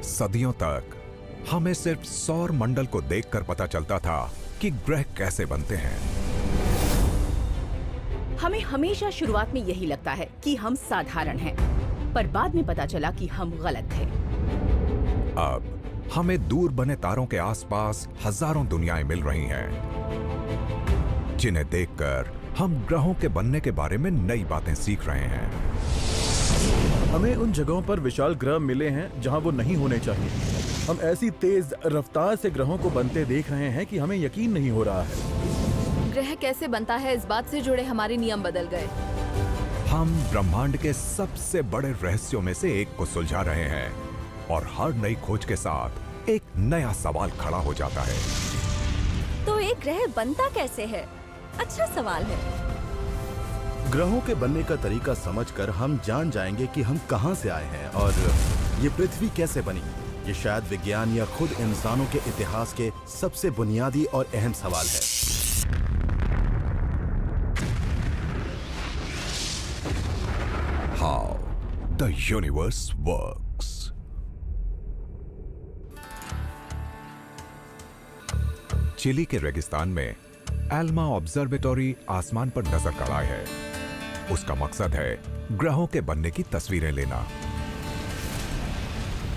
सदियों तक हमें सिर्फ सौर मंडल को देखकर पता चलता था कि ग्रह कैसे बनते हैं। हमें हमेशा शुरुआत में यही लगता है कि हम साधारण हैं, पर बाद में पता चला कि हम गलत थे। अब हमें दूर बने तारों के आसपास हजारों दुनियाएं मिल रही हैं, जिन्हें देखकर हम ग्रहों के बनने के बारे में नई बातें सीख रहे हैं। हमें उन जगहों पर विशाल ग्रह मिले हैं जहां वो नहीं होने चाहिए। हम ऐसी तेज रफ्तार से ग्रहों को बनते देख रहे हैं कि हमें यकीन नहीं हो रहा है। ग्रह कैसे बनता है, इस बात से जुड़े हमारे नियम बदल गए। हम ब्रह्मांड के सबसे बड़े रहस्यों में से एक को सुलझा रहे हैं और हर नई खोज के साथ एक नया सवाल खड़ा हो जाता है। तो एक ग्रह बनता कैसे है? अच्छा सवाल है। ग्रहों के बनने का तरीका समझकर हम जान जाएंगे कि हम कहां से आए हैं और ये पृथ्वी कैसे बनी। ये शायद विज्ञान या खुद इंसानों के इतिहास के सबसे बुनियादी और अहम सवाल है। How the universe works. Chile के रेगिस्तान में एल्मा ऑब्जर्वेटरी आसमान पर नजर गड़ाए है। उसका मकसद है ग्रहों के बनने की तस्वीरें लेना।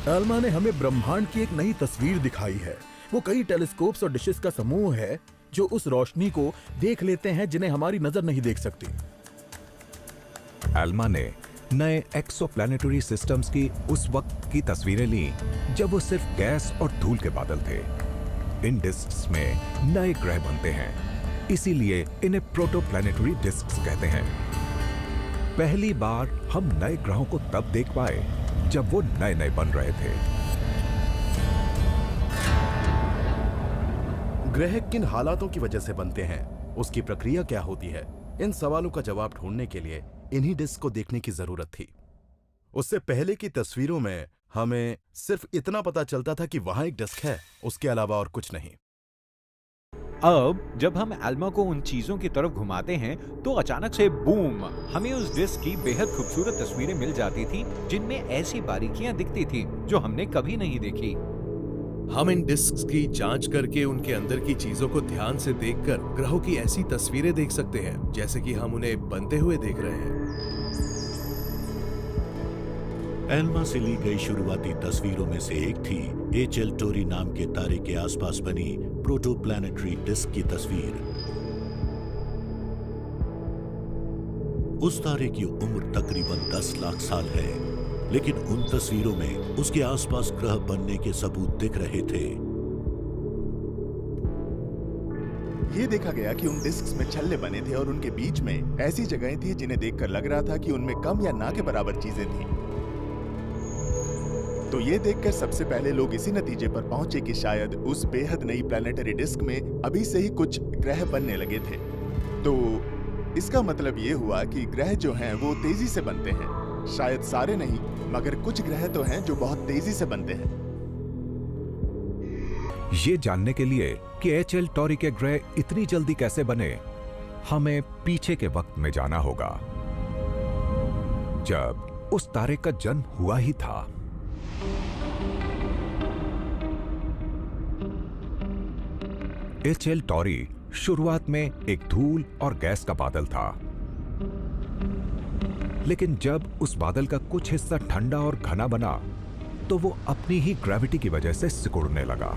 एल्मा ने हमें ब्रह्मांड की एक नई तस्वीर दिखाई है। वो कई टेलीस्कोप्स और डिशेस का समूह है जो उस रोशनी को देख लेते हैं जिन्हें हमारी नजर नहीं देख सकती। एल्मा ने नए एक्सोप्लैनेटरी सिस्टम्स की उस वक्त की तस्वीरें ली जब वो सिर्फ गैस और धूल के बादल थे। इन डिस्क्स में नए ग्रह बनते हैं, इसीलिए इन्हें प्रोटोप्लैनेटरी डिस्क्स कहते हैं। पहली बार हम नए ग्रहों को तब देख पाए जब वो नए नए बन रहे थे। ग्रह किन हालातों की वजह से बनते हैं, उसकी प्रक्रिया क्या होती है, इन सवालों का जवाब ढूंढने के लिए इन्हीं डिस्क को देखने की जरूरत थी। उससे पहले की तस्वीरों में हमें सिर्फ इतना पता चलता था कि वहां एक डिस्क है, उसके अलावा और कुछ नहीं। अब जब हम एल्मा को उन चीजों की तरफ घुमाते हैं तो अचानक से बूम, हमें उस डिस्क की बेहद खूबसूरत तस्वीरें मिल जाती थी जिनमें ऐसी बारीकियां दिखती थी जो हमने कभी नहीं देखी। हम इन डिस्क्स की जांच करके उनके अंदर की चीजों को ध्यान से देखकर ग्रहों की ऐसी तस्वीरें देख सकते हैं जैसे कि हम उन्हें बनते हुए देख रहे हैं। एल्मा से ली गई शुरुआती तस्वीरों में से एक थी एच.एल. टोरी नाम के तारे के आसपास बनी प्रोटोप्लैनेटरी डिस्क की तस्वीर। उस तारे की उम्र तकरीबन 10 लाख साल है, लेकिन उन तस्वीरों में उसके आसपास ग्रह बनने के सबूत दिख रहे थे। ये देखा गया कि उन डिस्क्स में छल्ले बने थे और उनके बीच में ऐसी जगहें थी जिन्हें देखकर लग रहा था कि उनमें कम या ना के बराबर चीजें थीं। तो ये देखकर सबसे पहले लोग इसी नतीजे पर पहुंचे कि शायद उस बेहद नई प्लैनेटरी डिस्क में अभी से ही कुछ ग्रह बनने लगे थे। तो इसका मतलब ये हुआ कि ग्रह जो हैं वो तेजी से बनते हैं। शायद सारे नहीं, मगर कुछ ग्रह तो हैं जो बहुत तेजी से बनते हैं। ये जानने के लिए कि एच.एल. टोरी के ग्रह इतनी जल्दी कैसे बने, हमें पीछे के वक्त में जाना होगा, जब उस तारे का जन्म हुआ ही था। एच.एल. टोरी शुरुआत में एक धूल और गैस का बादल था, लेकिन जब उस बादल का कुछ हिस्सा ठंडा और घना बना तो वो अपनी ही ग्रेविटी की वजह से सिकुड़ने लगा।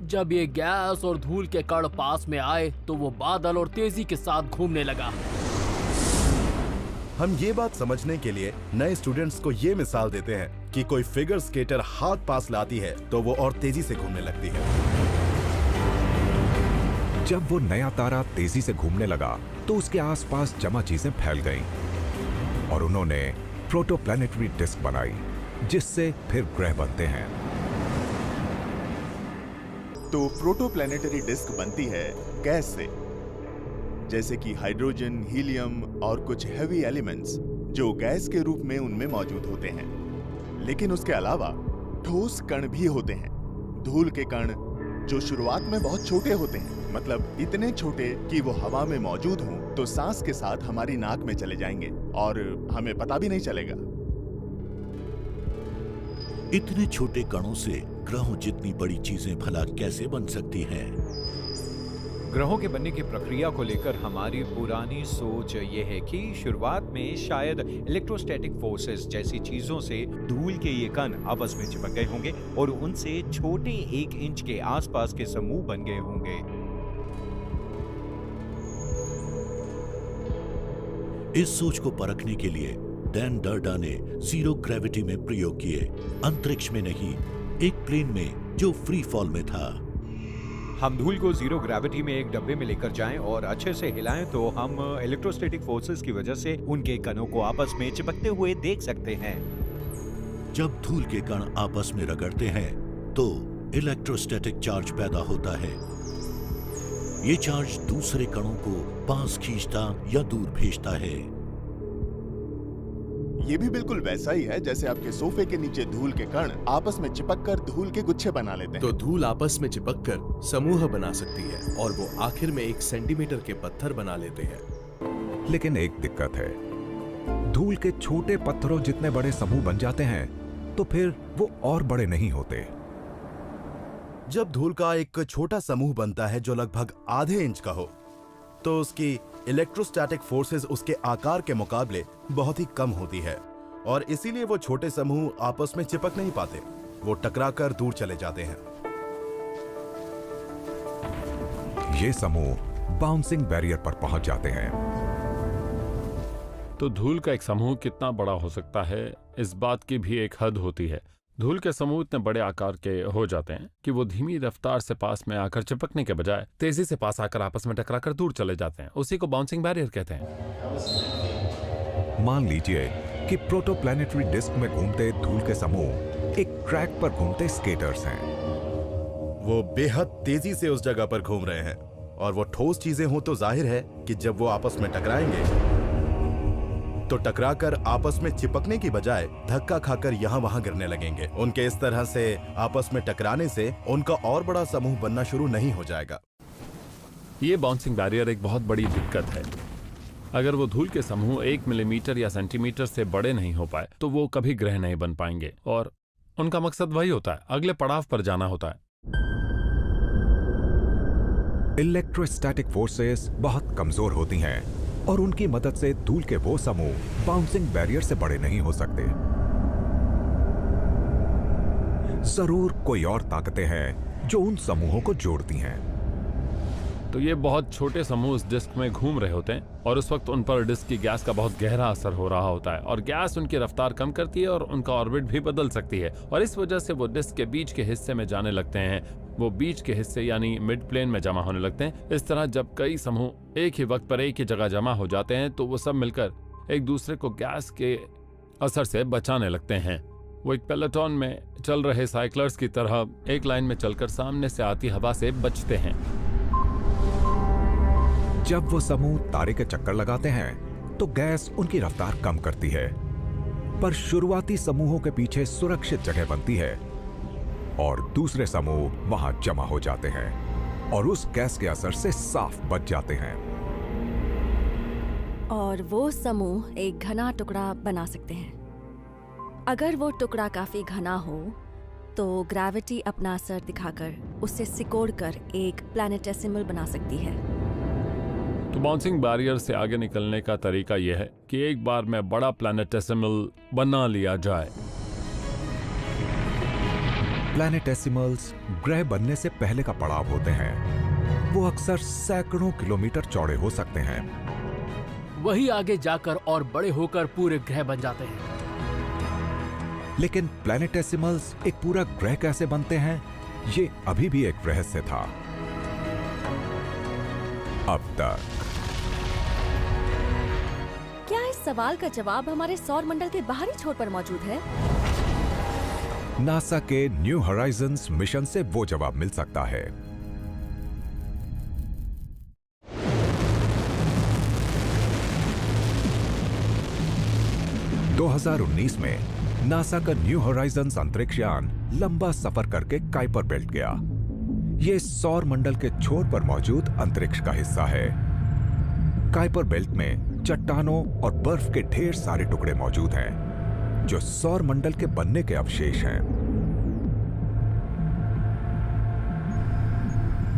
जब ये गैस और धूल के कण पास में आए तो वो बादल और तेजी के साथ घूमने लगा। हम ये बात समझने के लिए नए स्टूडेंट्स को ये मिसाल देते हैं कि कोई फिगर स्केटर हाथ पास लाती है तो वो और तेजी से घूमने लगती है। जब वो नया तारा तेजी से घूमने लगा तो उसके आसपास जमा चीजें फैल गईं और उन्होंने प्रोटोप्लैनेटरी डिस्क बनाई, जिससे फिर ग्रह बनते हैं। तो प्रोटोप्लैनेटरी डिस्क बनती है गैस से, जैसे कि हाइड्रोजन, हीलियम और कुछ हेवी एलिमेंट्स जो गैस के रूप में उनमें मौजूद होते हैं। लेकिन उसके अलावा ठोस कण भी होते हैं, धूल के कण, जो शुरुआत में बहुत छोटे होते हैं, मतलब इतने छोटे कि वो हवा में मौजूद हों तो सांस के साथ हमारी नाक में चले जाएंगे और हमें पता भी नहीं चलेगा। इतने छोटे कणों से ग्रहों जितनी बड़ी चीजें भला कैसे बन सकती हैं? ग्रहों के बनने की प्रक्रिया को लेकर हमारी पुरानी सोच ये है कि शुरुआत में शायद इलेक्ट्रोस्टैटिक फोर्सेस जैसी चीजों से धूल के ये कण आपस में चिपक गए होंगे और उनसे छोटे 1 इंच के आसपास के समूह बन गए होंगे। इस सोच को परखने के लिए डैन डर्डा ने जीरो ग्रेविटी में प्रयोग किए, अंतरिक्ष में नहीं, एक प्लेन में जो फ्री फॉल में था। हम धूल को जीरो ग्रेविटी में एक डब्बे में लेकर जाएं और अच्छे से हिलाएं तो हम इलेक्ट्रोस्टैटिक फोर्सेस की वजह से उनके कणों को आपस में चिपकते हुए देख सकते हैं। जब धूल के कण आपस में रगड़ते हैं तो इलेक्ट्रोस्टैटिक चार्ज पैदा होता है। ये चार्ज दूसरे कणों को पास खींचता या दूर भेजता है। ये भी बिल्कुल वैसा ही है जैसे आपके सोफे के नीचे धूल के कण आपस में चिपककर धूल के गुच्छे बना लेते हैं। तो धूल आपस में चिपककर समूह बना सकती है और वो आखिर में 1 सेंटीमीटर के पत्थर बना लेते हैं। लेकिन एक दिक्कत है, धूल के छोटे पत्थरों जितने बड़े समूह बन जाते हैं तो फिर वो और बड़े नहीं होते। जब धूल का एक छोटा समूह बनता है जो लगभग आधे इंच का हो, तो उसकी इलेक्ट्रोस्टैटिक फोर्सेस उसके आकार के मुकाबले बहुत ही कम होती है और इसीलिए वो छोटे समूह आपस में चिपक नहीं पाते, वो टकराकर दूर चले जाते हैं। ये समूह बाउंसिंग बैरियर पर पहुंच जाते हैं। तो धूल का एक समूह कितना बड़ा हो सकता है, इस बात की भी एक हद होती है। धूल के समूह इतने बड़े आकार के हो जाते हैं कि वो धीमी रफ्तार से पास में आकर चिपकने के बजाय तेजी से पास आकर आपस में टकराकर दूर चले जाते हैं। उसी को बाउंसिंग बैरियर कहते हैं। मान लीजिए कि प्रोटोप्लैनेटरी डिस्क में घूमते धूल के समूह एक ट्रैक पर घूमते स्केटर्स हैं। वो बेहद तेजी से उस जगह पर घूम रहे हैं और वो ठोस चीजें हो तो जाहिर है कि जब वो आपस में टकराएंगे तो टकराकर आपस में चिपकने की बजाय धक्का खाकर यहाँ वहां गिरने लगेंगे। उनके इस तरह से आपस में टकराने से उनका और बड़ा समूह बनना शुरू नहीं हो जाएगा। ये बाउंसिंग बैरियर एक बहुत बड़ी दिक्कत है। अगर वो धूल के समूह 1 मिलीमीटर या सेंटीमीटर से बड़े नहीं हो पाए तो वो कभी ग्रह नहीं बन पाएंगे और उनका मकसद वही होता है, अगले पड़ाव पर जाना होता है। इलेक्ट्रोस्टैटिक फोर्सेस बहुत कमजोर होती हैं और उनकी मदद से धूल के वो समूह बाउंसिंग बैरियर से बड़े नहीं हो सकते। जरूर कोई और ताकतें हैं जो उन समूहों को जोड़ती हैं। तो ये बहुत छोटे समूह उस डिस्क में घूम रहे होते हैं और उस वक्त उन पर डिस्क की गैस का बहुत गहरा असर हो रहा होता है और गैस उनकी रफ्तार कम करती है और उनका ऑर्बिट भी बदल सकती है और इस वजह से वो डिस्क के बीच के हिस्से में जाने लगते हैं। वो बीच के हिस्से यानी मिड प्लेन में जमा होने लगते हैं। इस तरह जब कई समूह एक ही वक्त पर एक ही जगह जमा हो जाते हैं तो वो सब मिलकर एक दूसरे को गैस के असर से बचाने लगते हैं। वो एक पेलोटॉन में चल रहे साइकिलर्स की तरह एक लाइन में चलकर सामने से आती हवा से बचते हैं। जब वो समूह तारे के चक्कर लगाते हैं तो गैस उनकी रफ्तार कम करती है, पर शुरुआती समूहों के पीछे सुरक्षित जगह बनती है और दूसरे समूह वहां जमा हो जाते हैं और उस गैस के असर से साफ बच जाते हैं। और वो समूह एक घना टुकड़ा बना सकते हैं। अगर वो टुकड़ा काफी घना हो तो ग्रेविटी अपना असर दिखाकर उससे सिकोड़कर एक प्लैनेटेसिमल बना सकती है। तो बाउंसिंग बैरियर से आगे निकलने का तरीका यह है कि एक बार में बड़ा प्लैनेटेसिमल बना लिया जाए। प्लैनेटेसिमल्स ग्रह बनने से पहले का पड़ाव होते हैं। वो अक्सर सैकड़ों किलोमीटर चौड़े हो सकते हैं। वही आगे जाकर और बड़े होकर पूरे ग्रह बन जाते हैं। लेकिन प्लैनेटेसिमल्स एक पूरा ग्रह कैसे बनते हैं, ये अभी भी एक रहस्य था अब तक। क्या इस सवाल का जवाब हमारे सौर मंडल के बाहरी छोर पर मौजूद है? नासा के न्यू होराइजन्स मिशन से वो जवाब मिल सकता है। – 2019 में नासा का न्यू होराइजन्स अंतरिक्ष यान लंबा सफर करके काइपर बेल्ट गया। ये सौर मंडल के छोर पर मौजूद अंतरिक्ष का हिस्सा है। काइपर बेल्ट में चट्टानों और बर्फ के ढेर सारे टुकड़े मौजूद हैं, जो सौर मंडल के बनने के अवशेष हैं।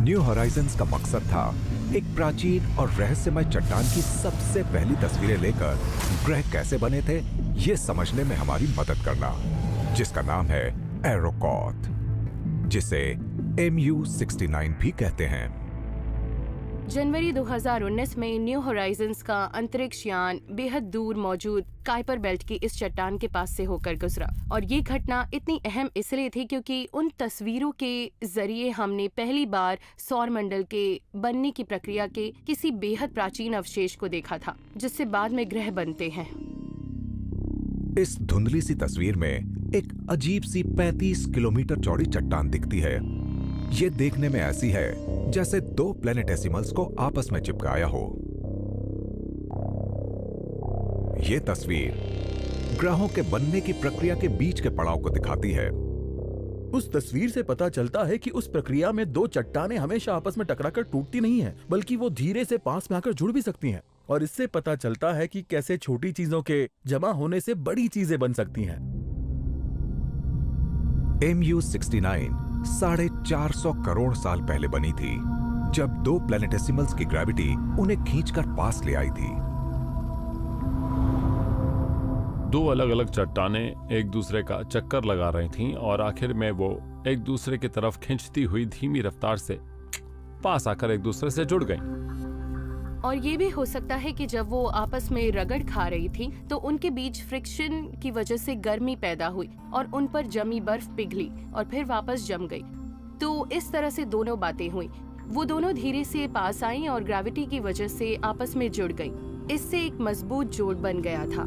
न्यू होराइजन्स का मकसद था एक प्राचीन और रहस्यमय चट्टान की सबसे पहली तस्वीरें लेकर ग्रह कैसे बने थे, ये समझने में हमारी मदद करना, जिसका नाम है एरोकॉथ, जिसे MU-69 भी कहते हैं। जनवरी 2019 में न्यू होराइजन्स का अंतरिक्ष यान बेहद दूर मौजूद काइपर बेल्ट की इस चट्टान के पास से होकर गुजरा, और ये घटना इतनी अहम इसलिए थी क्योंकि उन तस्वीरों के जरिए हमने पहली बार सौर मंडल के बनने की प्रक्रिया के किसी बेहद प्राचीन अवशेष को देखा था, जिससे बाद में ग्रह बनते हैं। इस धुंधली सी तस्वीर में एक अजीब सी 35 किलोमीटर चौड़ी चट्टान दिखती है। ये देखने में ऐसी है जैसे दो प्लैनेटेसिमल्स को आपस में चिपकाया हो। ये तस्वीर ग्रहों के बनने की प्रक्रिया के बीच के पड़ाव को दिखाती है। उस तस्वीर से पता चलता है कि उस प्रक्रिया में दो चट्टानें हमेशा आपस में टकराकर टूटती नहीं हैं, बल्कि वो धीरे से पास में आकर जुड़ भी सकती हैं। और इससे पता चलता है कि कैसे छोटी चीजों के जमा होने से बड़ी चीजें बन सकती हैं। MU-69 450 करोड़ साल पहले बनी थी, जब दो प्लैनेटेसिमल्स की ग्रेविटी उन्हें खींचकर पास ले आई थी। दो अलग अलग चट्टानें एक दूसरे का चक्कर लगा रही थीं और आखिर में वो एक दूसरे की तरफ खींचती हुई धीमी रफ्तार से पास आकर एक दूसरे से जुड़ गईं। और ये भी हो सकता है कि जब वो आपस में रगड़ खा रही थी तो उनके बीच फ्रिक्शन की वजह से गर्मी पैदा हुई और उन पर जमी बर्फ पिघली और फिर वापस जम गई। तो इस तरह से दोनों बातें हुई। वो दोनों धीरे से पास आईं और ग्रेविटी की वजह से आपस में जुड़ गईं। इससे एक मजबूत जोड़ बन गया था।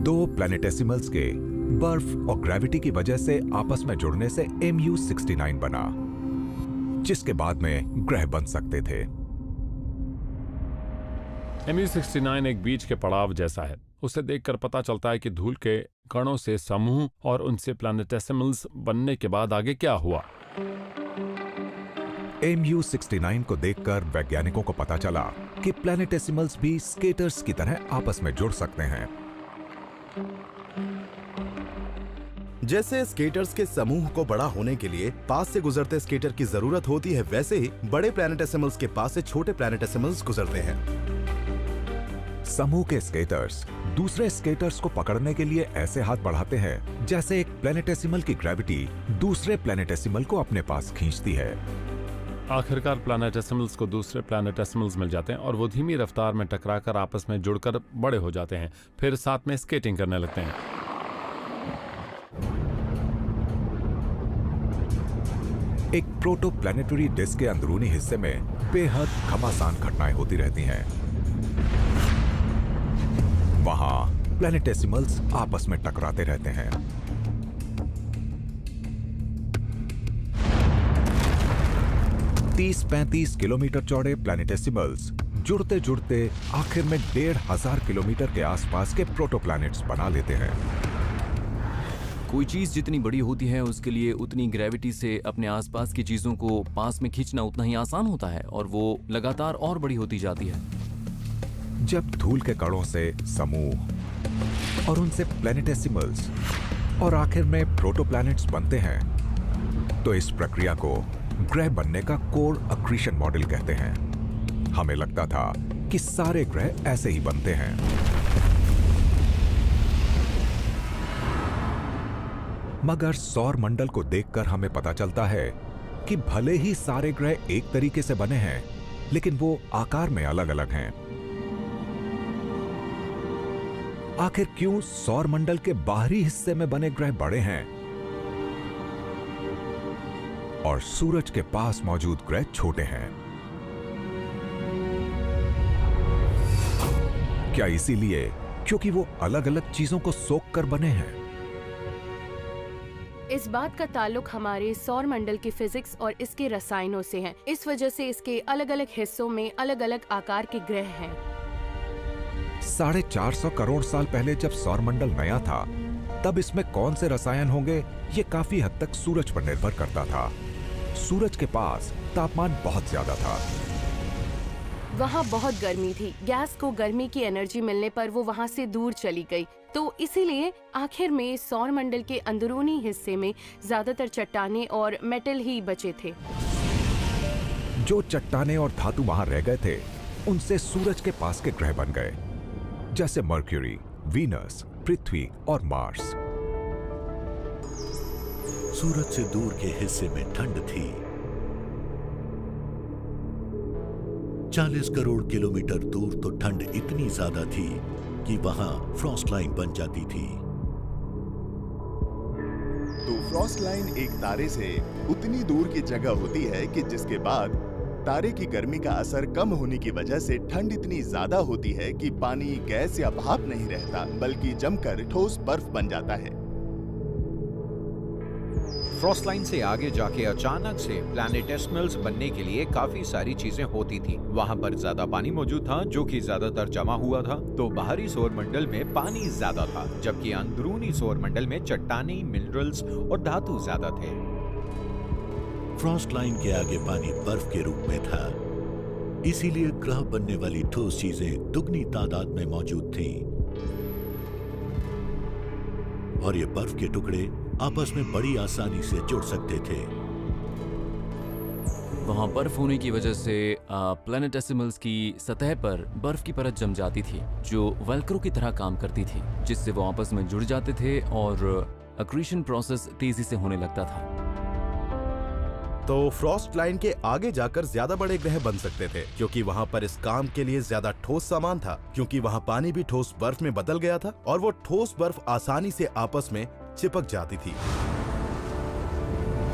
दो प्लैनेटेसिमल्स के बर्फ और ग्रेविटी की वजह से आपस में जुड़ने से MU-69 बना, जिसके बाद में ग्रह बन सकते थे। MU-69 एक बीच के पड़ाव जैसा है। उसे देखकर पता चलता है कि धूल के कणों से समूह और उनसे प्लैनेटेसिमल्स बनने के बाद आगे क्या हुआ। MU-69 को देखकर वैज्ञानिकों को पता चला कि प्लैनेटेसिमल्स भी स्केटर्स की तरह आपस में जुड़ सकते हैं। जैसे स्केटर्स के समूह को बड़ा होने के लिए पास से गुजरते स्केटर की जरूरत होती है, वैसे ही बड़े प्लैनेटेसिमल्स के पास से छोटे प्लैनेटेसिमल्स गुजरते हैं। समूह के स्केटर्स दूसरे स्केटर्स को पकड़ने के लिए ऐसे हाथ बढ़ाते हैं जैसे एक प्लैनेटेसिमल की ग्रेविटी दूसरे प्लैनेटेसिमल को अपने पास खींचती है। आखिरकार प्लैनेटेसिमल्स को दूसरे प्लैनेटेसिमल्स मिल जाते हैं और वो धीमी रफ्तार में टकराकर आपस में जुड़कर बड़े हो जाते हैं, फिर साथ में स्केटिंग करने लगते हैं। एक प्रोटोप्लैनेटरी डिस्क के अंदरूनी हिस्से में बेहद घमासान घटनाएं होती रहती हैं। वहां प्लैनेटेसिमल्स आपस में टकराते रहते हैं। तीस 35 किलोमीटर चौड़े प्लैनेटेसिमल्स जुड़ते जुड़ते आखिर में 1500 किलोमीटर के आसपास के प्रोटोप्लैनेट्स बना लेते हैं। कोई चीज जितनी बड़ी होती है उसके लिए उतनी ग्रेविटी से अपने आसपास की चीजों को पास में खींचना उतना ही आसान होता है और वो लगातार और बड़ी होती जाती है। जब धूल के कणों से समूह और उनसे प्लैनेटेसिमल्स और आखिर में प्रोटोप्लैनेट्स बनते हैं, तो इस प्रक्रिया को ग्रह बनने का कोर अक्रीशन मॉडल कहते हैं। हमें लगता था कि सारे ग्रह ऐसे ही बनते हैं, मगर सौर मंडल को देखकर हमें पता चलता है कि भले ही सारे ग्रह एक तरीके से बने हैं, लेकिन वो आकार में अलग अलग हैं। आखिर क्यों सौर मंडल के बाहरी हिस्से में बने ग्रह बड़े हैं और सूरज के पास मौजूद ग्रह छोटे हैं? क्या इसीलिए क्योंकि वो अलग अलग चीजों को सोख कर बने हैं? इस बात का ताल्लुक हमारे सौर मंडल की फिजिक्स और इसके रसायनों से है। इस वजह से इसके अलग अलग हिस्सों में अलग अलग आकार के ग्रह हैं। 450 करोड़ साल पहले जब सौर मंडल नया था, तब इसमें कौन से रसायन होंगे, ये काफी हद तक सूरज पर निर्भर करता था। सूरज के पास तापमान बहुत ज्यादा था। वहाँ बहुत गर्मी थी। गैस को गर्मी की एनर्जी मिलने पर वो वहाँ से दूर चली गई। तो इसीलिए आखिर में सौर मंडल के अंदरूनी हिस्से में ज्यादातर चट्टानें और मेटल ही बचे थे। जो चट्टानें और धातु वहां रह गए थे, उनसे सूरज के पास के ग्रह बन गए, जैसे मर्क्यूरी, वीनस, पृथ्वी और मार्स। सूरज से दूर के हिस्से में ठंड थी। 40 करोड़ किलोमीटर दूर तो ठंड इतनी ज्यादा थी कि वहां फ्रॉस्ट लाइन बन जाती थी। तो फ्रॉस्ट लाइन एक तारे से उतनी दूर की जगह होती है कि जिसके बाद तारे की गर्मी का असर कम होने की वजह से ठंड इतनी ज्यादा होती है कि पानी गैस या भाप नहीं रहता, बल्कि जमकर ठोस बर्फ बन जाता है। फ्रॉस्ट लाइन से आगे जाके अचानक से प्लैनेटेसिमल्स बनने के लिए काफी सारी चीजें होती थी। वहां पर ज्यादा पानी मौजूद था, जो कि ज्यादातर जमा हुआ था। तो बाहरी सौर मंडल में पानी ज्यादा था, जबकि अंदरूनी सौर मंडल में चट्टानें, मिनरल्स और धातु ज्यादा थे। फ्रॉस्ट लाइन के आगे पानी बर्फ के रूप में था, इसीलिए ग्रह बनने वाली ठोस चीजें दुगनी तादाद में मौजूद थीं। और ये बर्फ के टुकड़े आपस में बड़ी आसानी से जुड़ सकते थे। वहां बर्फ होने की वजह से प्लैनेटेसिमल्स की सतह पर बर्फ की परत जम जाती थी, जो वेल्क्रो की तरह काम करती थी, जिससे वो आपस में जुड़ जाते थे और अक्रीशन प्रोसेस तेजी से होने लगता था। तो फ्रॉस्ट लाइन के आगे जाकर ज्यादा बड़े ग्रह बन सकते थे, क्योंकि वहां पर इस काम के लिए ज्यादा ठोस सामान था, क्योंकि वहां पानी भी ठोस बर्फ में बदल गया था और वो ठोस बर्फ आसानी से आपस में चिपक जाती थी।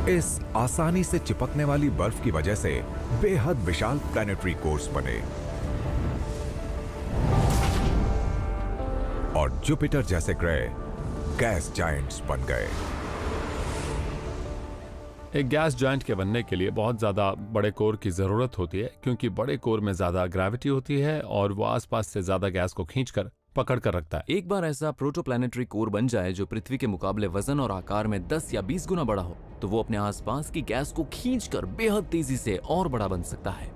इस आसानी से चिपकने वाली बर्फ की वजह से बेहद विशाल प्लैनेटरी कोर्स बने और जुपिटर जैसे ग्रह गैस जायंट्स बन गए। एक गैस जायंट के बनने के लिए बहुत ज्यादा बड़े कोर की जरूरत होती है, क्योंकि बड़े कोर में ज्यादा ग्रेविटी होती है और वो आसपास से ज्यादा गैस को खींचकर पकड़ कर रखता है। एक बार ऐसा प्रोटोप्लैनेटरी कोर बन जाए जो पृथ्वी के मुकाबले वजन और आकार में 10 या 20 गुना बड़ा हो, तो वो अपने आसपास की गैस को खींचकर बेहद तेजी से और बड़ा बन सकता है।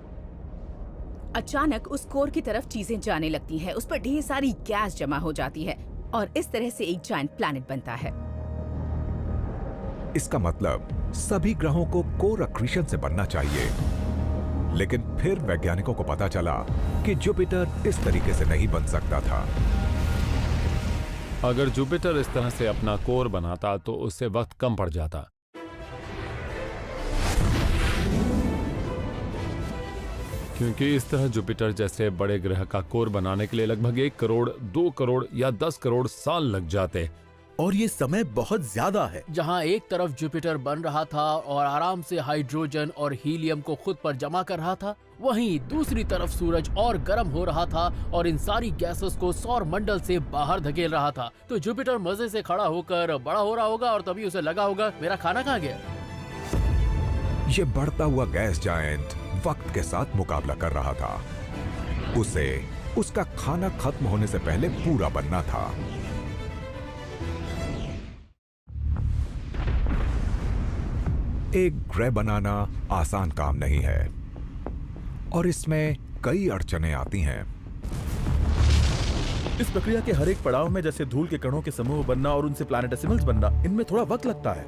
अचानक उस कोर की तरफ चीजें जाने लगती हैं, उस पर ढेर सारी गैस जमा हो जाती है और इस तरह से एक जायंट प्लैनेट बनता है। इसका मतलब सभी ग्रहों को कोर अक्रीशन से बनना चाहिए, लेकिन फिर वैज्ञानिकों को पता चला कि जुपिटर इस तरीके से नहीं बन सकता था। अगर जुपिटर इस तरह से अपना कोर बनाता तो उससे वक्त कम पड़ जाता। क्योंकि इस तरह जुपिटर जैसे बड़े ग्रह का कोर बनाने के लिए लगभग 1 करोड़, 2 करोड़ या 10 करोड़ साल लग जाते, और ये समय बहुत ज्यादा है। जहां एक तरफ जुपिटर बन रहा था और आराम से हाइड्रोजन और हीलियम को खुद पर जमा कर रहा था, वहीं दूसरी तरफ सूरज और गर्म हो रहा था और इन सारी गैसेस को सौर मंडल से बाहर धकेल रहा था। तो जुपिटर मजे से खड़ा होकर बड़ा हो रहा होगा और तभी उसे लगा होगा, मेरा खाना कहाँ गया? ये बढ़ता हुआ गैस जायंट वक्त के साथ मुकाबला कर रहा था। उसे उसका खाना खत्म होने से पहले पूरा बनना था। एक ग्रह बनाना आसान काम नहीं है और इसमें कई अड़चनें आती हैं। इस प्रक्रिया के हर एक पड़ाव में, जैसे धूल के कणों के समूह बनना और उनसे प्लैनेटेसिमल्स बनना, इनमें थोड़ा वक्त लगता है।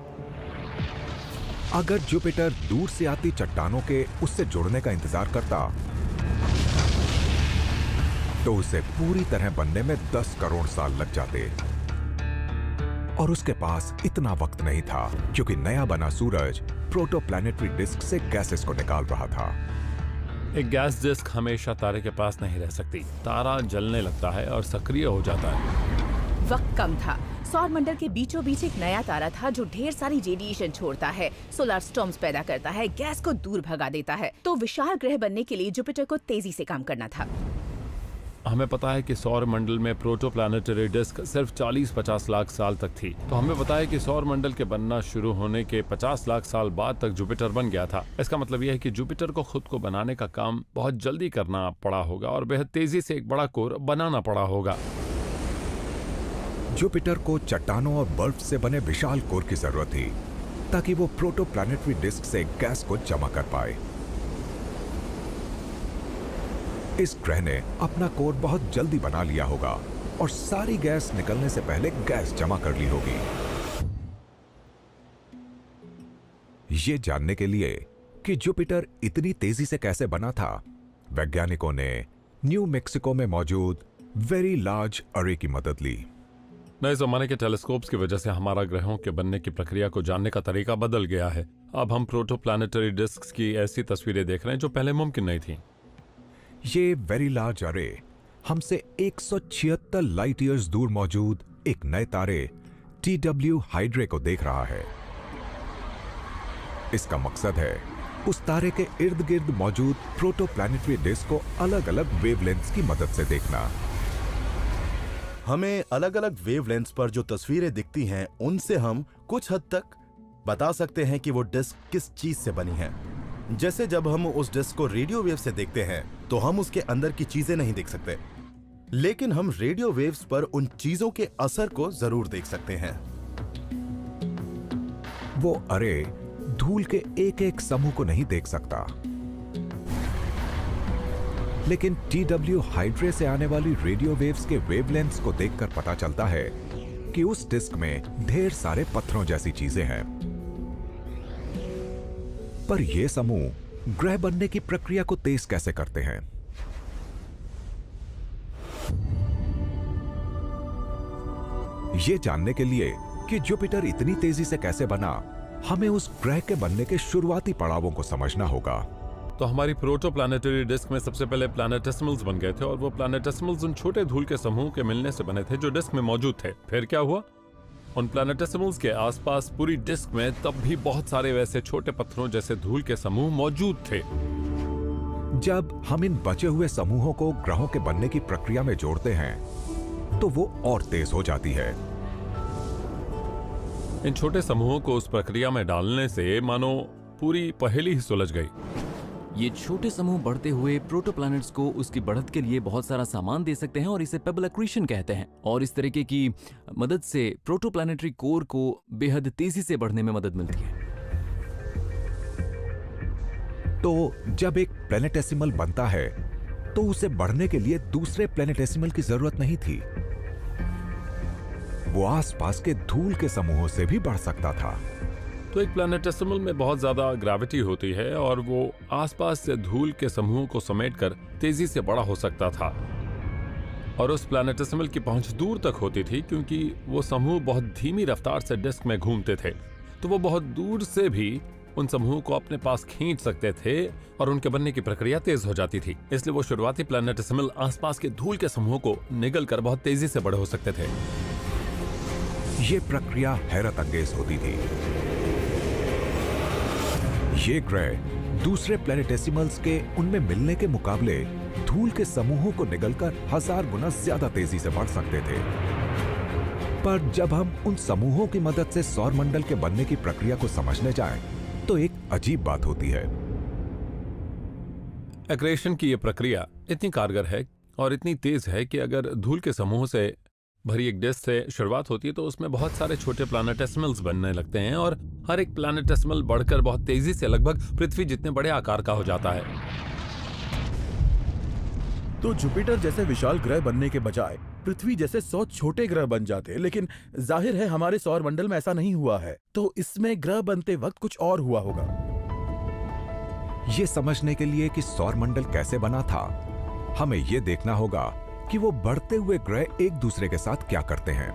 अगर जुपिटर दूर से आती चट्टानों के उससे जुड़ने का इंतजार करता, तो उसे पूरी तरह बनने में 10 करोड़ साल लग जाते। और उसके पास इतना वक्त नहीं था, क्योंकि नया बना सूरज प्रोटोप्लैनेटरी डिस्क से गैसेस को निकाल रहा था। एक गैस डिस्क हमेशा तारे के पास नहीं रह सकती। तारा जलने लगता है और सक्रिय हो जाता है। वक्त कम था। सौर मंडल के बीचों बीच एक नया तारा था जो ढेर सारी रेडिएशन छोड़ता है, सोलर स्टॉर्म्स पैदा करता है, गैस को दूर भगा देता है। तो विशाल ग्रह बनने के लिए जुपिटर को तेजी से काम करना था। हमें पता है कि सौर मंडल में प्रोटोप्लैनेटरी डिस्क सिर्फ 40-50 लाख साल तक थी। तो हमें पता है कि सौर मंडल के बनना शुरू होने के 50 लाख साल बाद तक जुपिटर बन गया था। इसका मतलब यह है कि जुपिटर को खुद को बनाने का काम बहुत जल्दी करना पड़ा होगा और बेहद तेजी से एक बड़ा कोर बनाना पड़ा होगा। जुपिटर को चट्टानों और बर्फ से बने विशाल कोर की जरूरत थी, ताकि वो प्रोटोप्लैनेटरी डिस्क से गैस को जमा कर पाए। इस ग्रह ने अपना कोर बहुत जल्दी बना लिया होगा और सारी गैस निकलने से पहले गैस जमा कर ली होगी। ये जानने के लिए कि जुपिटर इतनी तेजी से कैसे बना था, वैज्ञानिकों ने न्यू मैक्सिको में मौजूद वेरी लार्ज अरे की मदद ली। नए जमाने के टेलीस्कोप्स की वजह से हमारा ग्रहों के बनने की प्रक्रिया को जानने का तरीका बदल गया है। अब हम प्रोटोप्लैनेटरी डिस्क्स की ऐसी तस्वीरें देख रहे हैं जो पहले मुमकिन नहीं थी। ये वेरी लार्ज अरे हमसे 176 लाइट ईयर्स दूर मौजूद एक नए तारे TW हाइड्रे को देख रहा है। इसका मकसद है उस तारे के इर्द गिर्द मौजूद प्रोटोप्लैनेटरी डिस्क को अलग अलग वेवलेंथ्स की मदद से देखना। हमें अलग अलग वेवलेंथ्स पर जो तस्वीरें दिखती हैं, उनसे हम कुछ हद तक बता सकते हैं कि वो डिस्क किस चीज से बनी है। जैसे जब हम उस डिस्क को रेडियो वेव से देखते हैं तो हम उसके अंदर की चीजें नहीं देख सकते, लेकिन हम रेडियो वेव्स पर उन चीजों के असर को जरूर देख सकते हैं। वो अरे धूल के एक एक समूह को नहीं देख सकता, लेकिन TW हाइड्रे से आने वाली रेडियो वेव्स के वेवलेंथ्स को देखकर पता चलता है कि उस डिस्क में ढेर सारे पत्थरों जैसी चीजें हैं। पर ये समूह ग्रह बनने की प्रक्रिया को तेज कैसे करते हैं? ये जानने के लिए कि जुपिटर इतनी तेजी से कैसे बना, हमें उस ग्रह के बनने के शुरुआती पड़ावों को समझना होगा। तो हमारी प्रोटोप्लैनेटरी डिस्क में सबसे पहले प्लैनेटेसिमल्स बन गए थे और वो प्लैनेटेसिमल्स उन छोटे धूल के समूह के मिलने से बने थे जो डिस्क में मौजूद थे। फिर क्या हुआ? उन प्लैनेटेसिमल्स के आसपास पूरी डिस्क में तब भी बहुत सारे वैसे छोटे पत्थरों जैसे धूल के समूह मौजूद थे। जब हम इन बचे हुए समूहों को ग्रहों के बनने की प्रक्रिया में जोड़ते हैं तो वो और तेज हो जाती है। इन छोटे समूहों को उस प्रक्रिया में डालने से मानो पूरी पहेली ही सुलझ गई। ये छोटे समूह बढ़ते हुए प्रोटोप्लैनेट्स को उसकी बढ़त के लिए बहुत सारा सामान दे सकते हैं और इसे पेबल एक्रीशन कहते हैं। और इस तरीके की मदद से प्रोटोप्लैनेटरी कोर को बेहद तेजी से बढ़ने में मदद मिलती है। तो जब एक प्लैनेटेसिमल बनता है तो उसे बढ़ने के लिए दूसरे प्लैनेटेसिमल की जरूरत नहीं थी। वो आसपास के धूल के समूहों से भी बढ़ सकता था। तो एक प्लैनेटेसिमल में बहुत ज्यादा ग्रेविटी होती है और वो आसपास से धूल के समूहों को समेटकर तेजी से बड़ा हो सकता था। और उस प्लैनेटेसिमल की पहुंच दूर तक होती थी क्योंकि वो समूह बहुत धीमी रफ्तार से डिस्क में घूमते थे, तो वो बहुत दूर से भी उन समूहों को अपने पास खींच सकते थे और उनके बनने की प्रक्रिया तेज हो जाती थी। इसलिए वो शुरुआती प्लैनेटेसिमल आसपास के धूल के समूहों को निगल कर बहुत तेजी से बड़े हो सकते थे। ये प्रक्रिया हैरत अंगेज होती थी। ये ग्रह दूसरे प्लैनेटेसिमल्स के उनमें मिलने के मुकाबले धूल के समूहों को निगलकर 1000 गुना ज्यादा तेजी से बढ़ सकते थे। पर जब हम उन समूहों की मदद से सौर मंडल के बनने की प्रक्रिया को समझने जाएं, तो एक अजीब बात होती है। एक्रेशन की यह प्रक्रिया इतनी कारगर है और इतनी तेज है कि अगर धूल के समूह से भरी एक डिस्क से शुरुआत होती है तो उसमें बहुत सारे छोटे प्लैनेटेसिमल्स बनने लगते हैं और हर एक प्लैनेटेसिमल बढ़कर बहुत तेजी से लगभग पृथ्वी जितने बड़े आकार का हो जाता है। तो जुपिटर जैसे विशाल ग्रह बनने के बजाय पृथ्वी जैसे 100 छोटे ग्रह बन जाते, लेकिन जाहिर है हमारे सौर मंडल में ऐसा नहीं हुआ है, तो इसमें ग्रह बनते वक्त कुछ और हुआ होगा। ये समझने के लिए कि सौर मंडल कैसे बना था, हमें ये देखना होगा कि वो बढ़ते हुए ग्रह एक दूसरे के साथ क्या करते हैं।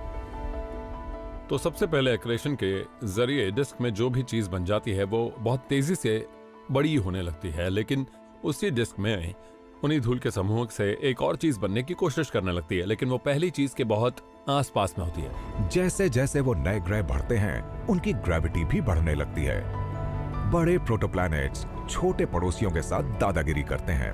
तो सबसे पहले एक्रेशन के जरिए डिस्क में जो भी चीज बन जाती है वो बहुत तेजी से बड़ी होने लगती है, लेकिन उसी डिस्क में उन्हीं धूल के समूह से एक और चीज बनने की कोशिश करने लगती है, लेकिन वो पहली चीज के बहुत आसपास में होती है। जैसे जैसे वो नए ग्रह बढ़ते हैं, उनकी ग्रेविटी भी बढ़ने लगती है। बड़े प्रोटोप्लैनेट्स छोटे पड़ोसियों के साथ दादागिरी करते हैं।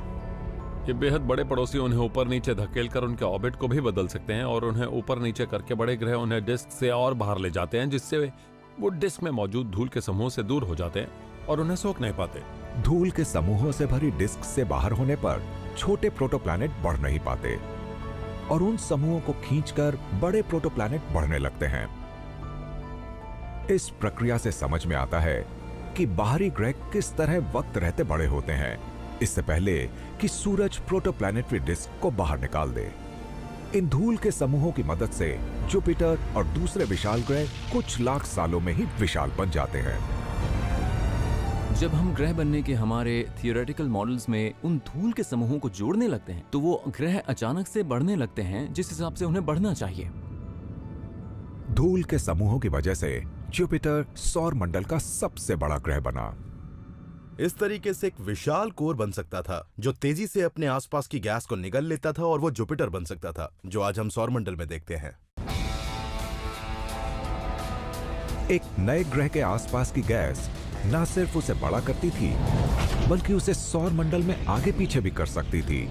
ये बेहद बड़े पड़ोसी उन्हें ऊपर नीचे धकेलकर उनके ऑर्बिट को भी बदल सकते हैं और उन्हें ऊपर नीचे करके बड़े ग्रह उन्हें डिस्क से और बाहर ले जाते हैं, जिससे वो डिस्क में मौजूद धूल के समूह से दूर हो जाते हैं और उन्हें सोख नहीं पाते। धूल के समूहों से भरी डिस्क से बाहर होने पर छोटे प्रोटोप्लैनेट बढ़ नहीं पाते और उन समूहों को खींचकर बड़े प्रोटोप्लैनेट बढ़ने लगते हैं। इस प्रक्रिया से समझ में आता है कि बाहरी ग्रह किस तरह वक्त रहते बड़े होते हैं। इससे पहले कि सूरज प्रोटोप्लैनेटरी डिस्क को बाहर निकाल दे। इन धूल के समूहों की मदद से जुपिटर और दूसरे विशाल ग्रह कुछ लाख सालों में ही विशाल बन जाते हैं। जब हम ग्रह बनने के हमारे थियोरेटिकल मॉडल्स में उन धूल के समूहों को जोड़ने लगते हैं तो वो ग्रह अचानक से बढ़ने लगते हैं जिस हिसाब से उन्हें बढ़ना चाहिए। धूल के समूहों की वजह से जुपिटर सौर मंडल का सबसे बड़ा ग्रह बना। इस तरीके से एक विशाल कोर बन सकता था जो तेजी से अपने आसपास की गैस को निगल लेता था और वो जुपिटर बन सकता था जो आज हम सौरमंडल में देखते हैं। एक नए ग्रह के आसपास की गैस न सिर्फ उसे बड़ा करती थी बल्कि उसे सौर मंडल में आगे पीछे भी कर सकती थी,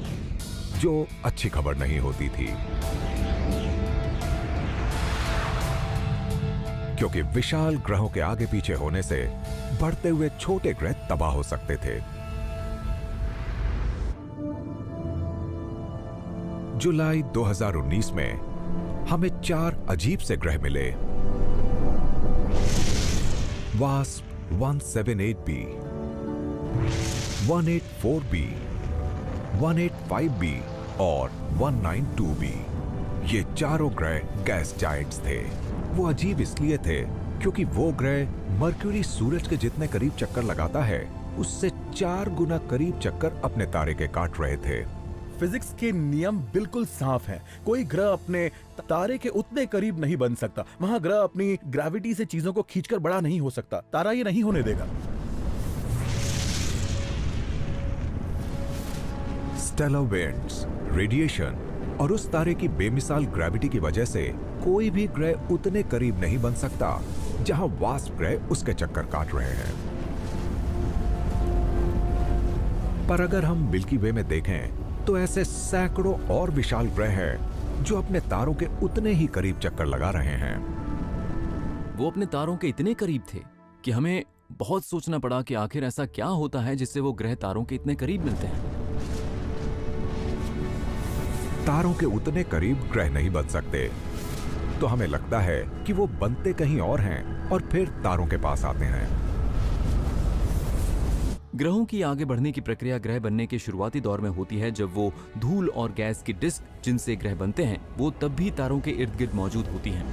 जो अच्छी खबर नहीं होती थी, क्योंकि विशाल ग्रहों के आगे पीछे होने से बढ़ते हुए छोटे ग्रह तबाह हो सकते थे। जुलाई 2019 में हमें 4 अजीब से ग्रह मिले। वास्प 178b, 184b, 185b और 192b। ये चारों ग्रह गैस जायंट्स थे। वो अजीब इसलिए थे क्योंकि वो ग्रह मरक्यूरी सूरज के जितने करीब चक्कर लगाता है उससे 4 गुना करीब चक्कर अपने तारे के काट रहे थे। फिजिक्स के नियम बिल्कुल साफ हैं। कोई ग्रह अपने तारे के उतने करीब नहीं बन सकता। वहां ग्रह अपनी ग्रेविटी से चीजों को खींचकर बड़ा नहीं हो सकता। तारा ये नहीं होने देगा। स्टेलर विंड्स, रेडिएशन और उस तारे की बेमिसाल ग्रेविटी की वजह से कोई भी ग्रह उतने करीब नहीं बन सकता जहां वास्प ग्रह उसके चक्कर काट रहे हैं। पर अगर हम मिल्की वे में देखें तो ऐसे सैकड़ों और विशाल ग्रह हैं जो अपने तारों के उतने ही करीब चक्कर लगा रहे हैं। वो अपने तारों के इतने करीब थे कि हमें बहुत सोचना पड़ा कि आखिर ऐसा क्या होता है जिससे वो ग्रह तारों के इतने करीब मिलते हैं। तारों के उतने करीब ग्रह नहीं बन सकते, तो हमें लगता है कि वो बनते कहीं और हैं और फिर तारों के पास आते हैं। ग्रहों की आगे बढ़ने की प्रक्रिया ग्रह बनने के शुरुआती दौर में होती है जब वो धूल और गैस की डिस्क जिनसे ग्रह बनते हैं वो तब भी तारों के इर्द गिर्द मौजूद होती हैं।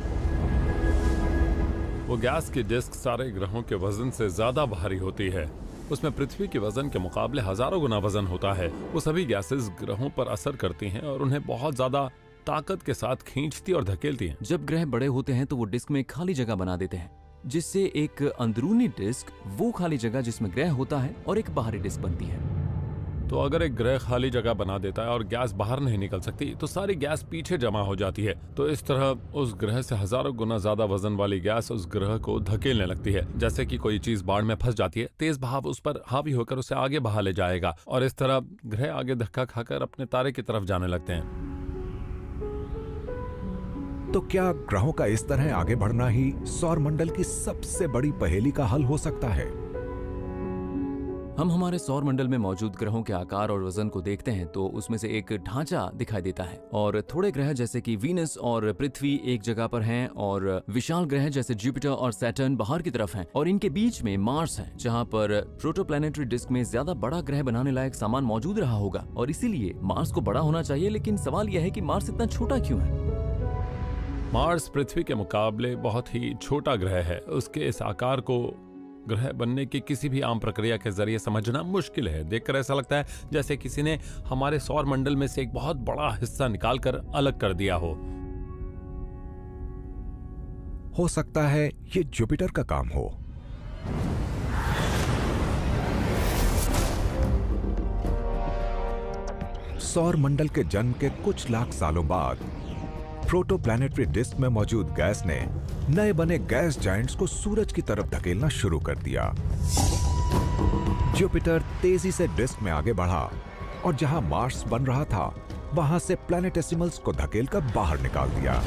वो गैस की डिस्क सारे ग्रहों के वजन से ज्यादा भारी होती है। उसमें पृथ्वी के वजन के मुकाबले हजारों गुना वजन होता है। वो सभी गैसेस ग्रहों पर असर करती हैं और उन्हें बहुत ज्यादा ताकत के साथ खींचती और धकेलती हैं। जब ग्रह बड़े होते हैं तो वो डिस्क में खाली जगह बना देते हैं, जिससे एक अंदरूनी डिस्क वो खाली जगह जिसमें ग्रह होता है और एक बाहरी डिस्क बनती है। तो अगर एक ग्रह खाली जगह बना देता है और गैस बाहर नहीं निकल सकती तो सारी गैस पीछे जमा हो जाती है। तो इस तरह उस ग्रह से हजारों गुना ज्यादा वजन वाली गैस उस ग्रह को धकेलने लगती है। जैसे कि कोई चीज बाढ़ में फंस जाती है, तेज बहाव उस पर हावी होकर उसे आगे बहा ले जाएगा और इस तरह ग्रह आगे धक्का खाकर अपने तारे की तरफ जाने लगते हैं। तो क्या ग्रहों का इस तरह आगे बढ़ना ही सौर मंडल की सबसे बड़ी पहेली का हल हो सकता है? हम हमारे सौर मंडल में मौजूद ग्रहों के आकार और वजन को देखते हैं तो उसमें से एक ढांचा दिखाई देता है और थोड़े ग्रह जैसे कि वीनस और पृथ्वी एक जगह पर हैं और विशाल ग्रह जैसे जुपिटर और सैटर्न बाहर की तरफ हैं और इनके बीच में मार्स है जहां पर प्रोटोप्लैनेटरी डिस्क में ज्यादा बड़ा ग्रह बनाने लायक सामान मौजूद रहा होगा और इसीलिए मार्स को बड़ा होना चाहिए। लेकिन सवाल यह है कि मार्स इतना छोटा क्यों है? मार्स पृथ्वी के मुकाबले बहुत ही छोटा ग्रह है। उसके इस आकार को ग्रह बनने की किसी भी आम प्रक्रिया के जरिए समझना मुश्किल है। देखकर ऐसा लगता है जैसे किसी ने हमारे सौर मंडल में से एक बहुत बड़ा हिस्सा निकालकर अलग कर दिया हो सकता है ये जुपिटर का काम हो। सौर मंडल के जन्म के कुछ लाख सालों बाद प्रोटोप्लैनेटरी डिस्क में मौजूद गैस ने नए बने गैस जायंट्स को सूरज की तरफ धकेलना शुरू कर दिया। जुपिटर तेजी से डिस्क में आगे बढ़ा और जहां मार्स बन रहा था वहां से प्लैनेटेसिमल्स को धकेलकर बाहर निकाल दिया।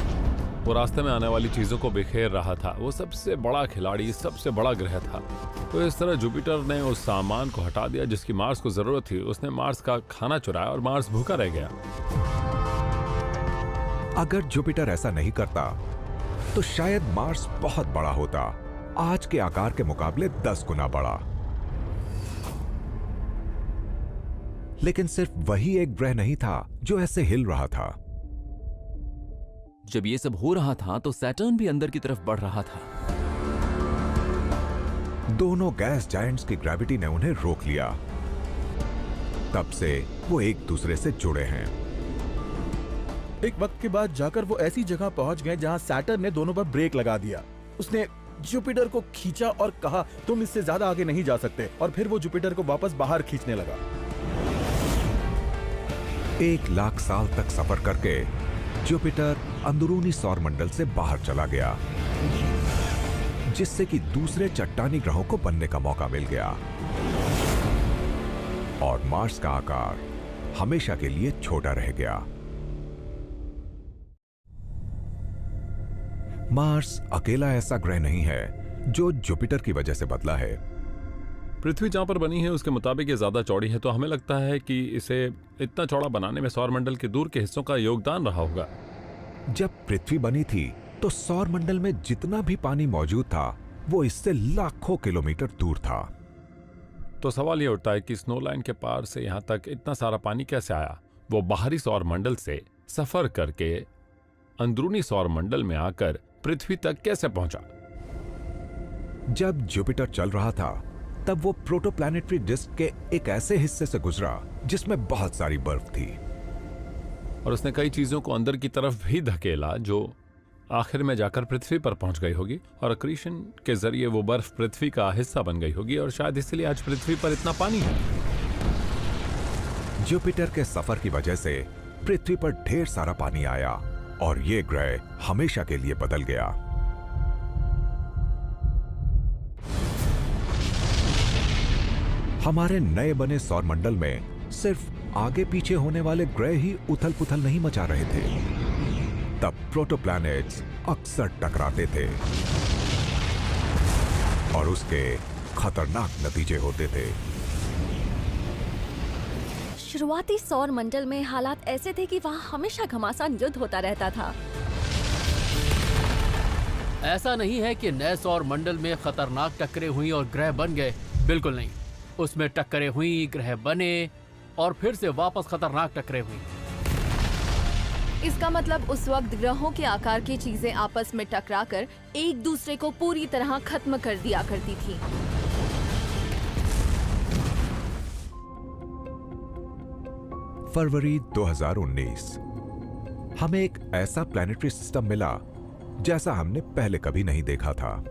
वो रास्ते में आने वाली चीजों को बिखेर रहा था। वो सबसे बड़ा खिलाड़ी, सबसे बड़ा ग्रह था। तो इस तरह जुपिटर ने उस सामान को हटा दिया जिसकी मार्स को जरूरत थी। उसने मार्स का खाना चुराया और मार्स भूखा रह गया। अगर जुपिटर ऐसा नहीं करता तो शायद मार्स बहुत बड़ा होता, आज के आकार के मुकाबले 10 गुना बड़ा। लेकिन सिर्फ वही एक ग्रह नहीं था जो ऐसे हिल रहा था। जब ये सब हो रहा था तो सैटर्न भी अंदर की तरफ बढ़ रहा था। दोनों गैस जायंट्स की ग्रेविटी ने उन्हें रोक लिया। तब से वो एक दूसरे से जुड़े हैं। एक वक्त के बाद जाकर वो ऐसी जगह पहुंच गए जहां सैटर्न ने दोनों पर ब्रेक लगा दिया। उसने जुपिटर को खींचा और कहा, तुम इससे ज्यादा आगे नहीं जा सकते, और फिर वो जुपिटर को वापस बाहर खींचने लगा। 1 लाख साल तक सफर करके जुपिटर अंदरूनी सौरमंडल से बाहर चला गया, जिससे कि दूसरे चट्टानी ग्रहों को बनने का मौका मिल गया और मार्स का आकार हमेशा के लिए छोटा रह गया। मार्स अकेला ऐसा ग्रह नहीं है जो जुपिटर की वजह से बदला है। पृथ्वी जहां पर बनी है उसके मुताबिक ये ज्यादा चौड़ी है, तो हमें लगता है कि इसे इतना चौड़ा बनाने में सौरमंडल के दूर के हिस्सों का योगदान रहा होगा। जब पृथ्वी बनी थी तो सौरमंडल में जितना भी पानी मौजूद था वो इससे लाखों किलोमीटर दूर था। तो सवाल ये उठता है कि स्नो लाइन के पार से यहां तक इतना सारा पानी कैसे आया? वो बाहरी सौरमंडल से सफर करके अंदरूनी सौरमंडल में आकर पृथ्वी तक कैसे पहुंचा? जब जुपिटर चल रहा था तब वो प्रोटोप्लैनेटरी डिस्क के एक ऐसे हिस्से से गुजरा जिसमें बहुत सारी बर्फ थी, और उसने कई चीजों को अंदर की तरफ भी धकेला जो आखिर में जाकर पृथ्वी पर पहुंच गई होगी, और अक्रीशन के जरिए वो बर्फ पृथ्वी का हिस्सा बन गई होगी, और शायद इसलिए आज पृथ्वी पर इतना पानी है। जुपिटर के सफर की वजह से पृथ्वी पर ढेर सारा पानी आया और ये ग्रह हमेशा के लिए बदल गया। हमारे नए बने सौरमंडल में सिर्फ आगे पीछे होने वाले ग्रह ही उथल पुथल नहीं मचा रहे थे, तब प्रोटोप्लैनेट्स अक्सर टकराते थे और उसके खतरनाक नतीजे होते थे। शुरुआती सौर मंडल में हालात ऐसे थे कि वहाँ हमेशा घमासान युद्ध होता रहता था। ऐसा नहीं है कि नए सौर मंडल में खतरनाक टक्करें हुई और ग्रह बन गए, बिल्कुल नहीं। उसमें टक्करें हुई, ग्रह बने और फिर से वापस खतरनाक टक्करें हुई। इसका मतलब उस वक्त ग्रहों के आकार की चीजें आपस में टकराकर एक दूसरे को पूरी तरह खत्म कर दिया करती थी। फरवरी 2019 हमें एक ऐसा प्लैनेटरी सिस्टम मिला जैसा हमने पहले कभी नहीं देखा था।